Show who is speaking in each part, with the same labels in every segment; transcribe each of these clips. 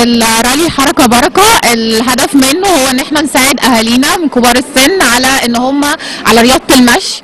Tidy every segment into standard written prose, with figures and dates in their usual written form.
Speaker 1: الرالي حركة بركة، الهدف منه هو ان احنا نساعد اهالينا من كبار السن على ان هم على رياضة المشي.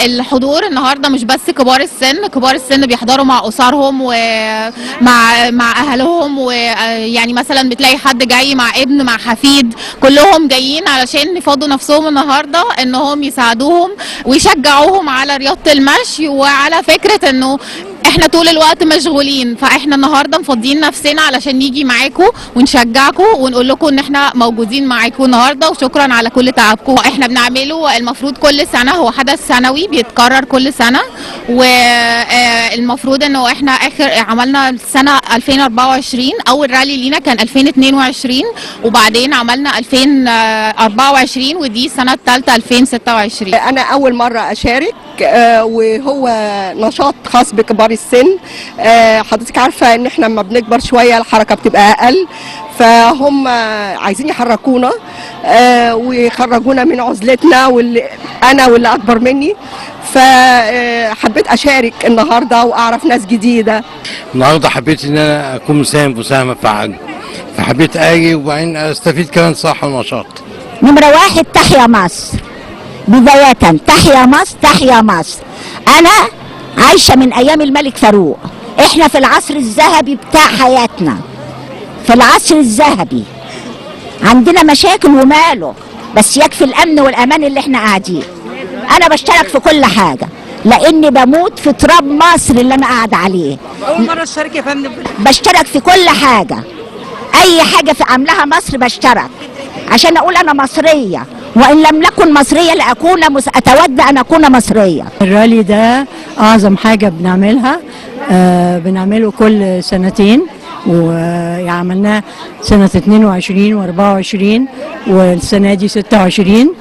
Speaker 1: الحضور النهارده مش بس كبار السن، كبار السن بيحضروا مع اسرهم ومع اهلهم، ويعني مثلا بتلاقي حد جاي مع ابن مع حفيد، كلهم جايين علشان يفضوا نفسهم النهارده انهم يساعدوهم ويشجعوهم على رياضة المشي، وعلى فكرة انه احنا طول الوقت مشغولين، فاحنا النهارده مفضيين نفسنا علشان نيجي معاكم ونشجعكم ونقول لكم ان احنا موجودين معاكم النهارده، وشكرا على كل تعبكم. احنا بنعمله المفروض كل سنه، هو حدث سنوي بيتكرر كل سنه، والمفروض انه احنا عملنا سنه 2024 اول رالي لينا كان 2022، وبعدين عملنا 2024 ودي السنه الثالثه 2026.
Speaker 2: انا اول مره اشارك، وهو نشاط خاص بكبار السن. حضرتك عارفه ان احنا لما بنكبر شويه الحركه بتبقى اقل، فهم عايزين يحركونا ويخرجونا من عزلتنا، انا واللي اكبر مني، فحبيت اشارك النهارده واعرف ناس جديده.
Speaker 3: النهارده حبيت ان انا اكون مساهمه فعال، فحبيت اجي وبعدين استفيد كمان صح ونشاط.
Speaker 4: نمرة 1 تحيا مصر، بداية تحيا مصر تحيا مصر. أنا عايشة من أيام الملك فاروق، إحنا في العصر الذهبي بتاع حياتنا، في العصر الذهبي عندنا مشاكل وماله، بس يكفي الأمن والأمان اللي إحنا قاعدين. أنا بشترك في كل حاجة لأني بموت في تراب مصر اللي أنا قاعدة عليه.
Speaker 5: أول مرة أشترك يا فندم.
Speaker 4: بشترك في كل حاجة، أي حاجة في عاملاها مصر بشترك عشان أقول أنا مصرية، وإن لم نكن مصرية أتود أن أكون مصرية.
Speaker 6: الرالي ده أعظم حاجة بنعملها، بنعمله كل سنتين، وعملناه سنة 22 و24 والسنة دي 26،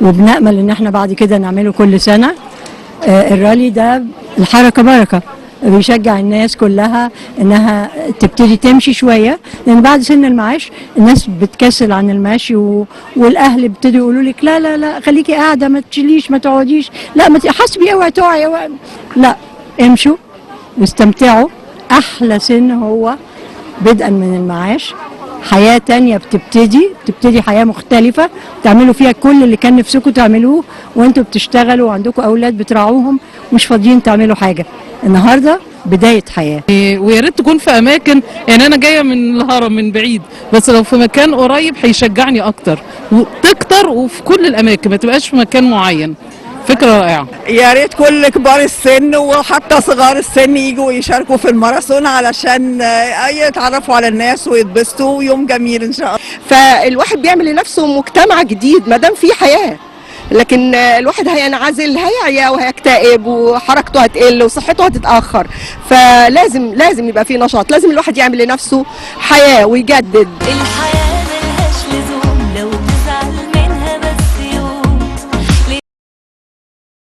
Speaker 6: وبنأمل إن احنا بعد كده نعمله كل سنة. الرالي ده الحركة بركة، بيشجع الناس كلها انها تبتدي تمشي شويه، لان بعد سن المعاش الناس بتكسل عن المشي، والاهل بيبتدوا يقولوا لك لا لا لا خليكي قاعده ما تشيليش ما تقعديش، لا ما حسبي اوعي تقعي، لا امشوا واستمتعوا. احلى سن هو بدءا من المعاش، حياه تانية بتبتدي حياه مختلفه تعملوا فيها كل اللي كان نفسكم تعملوه وانتوا بتشتغلوا وعندكم اولاد بتراعوهم مش فاضيين تعملوا حاجه. النهارده بدايه حياه،
Speaker 5: ويا ريت تكون في اماكن، يعني انا جايه من الهرم من بعيد، بس لو في مكان قريب هيشجعني اكتر وتكتر، وفي كل الاماكن ما تبقاش في مكان معين. فكره رائعه.
Speaker 7: يا ريت كل كبار السن وحتى صغار السن يجوا يشاركوا في الماراثون علشان يتعرفوا على الناس ويتبسطوا، يوم جميل ان شاء الله.
Speaker 2: فالواحد بيعمل لنفسه مجتمع جديد ما دام في حياه، لكن الواحد هينعزل هيعيا وهيكتئب وحركته هتقل وصحته هتتاخر، فلازم يبقى في نشاط، لازم الواحد يعمل لنفسه حياه ويجدد.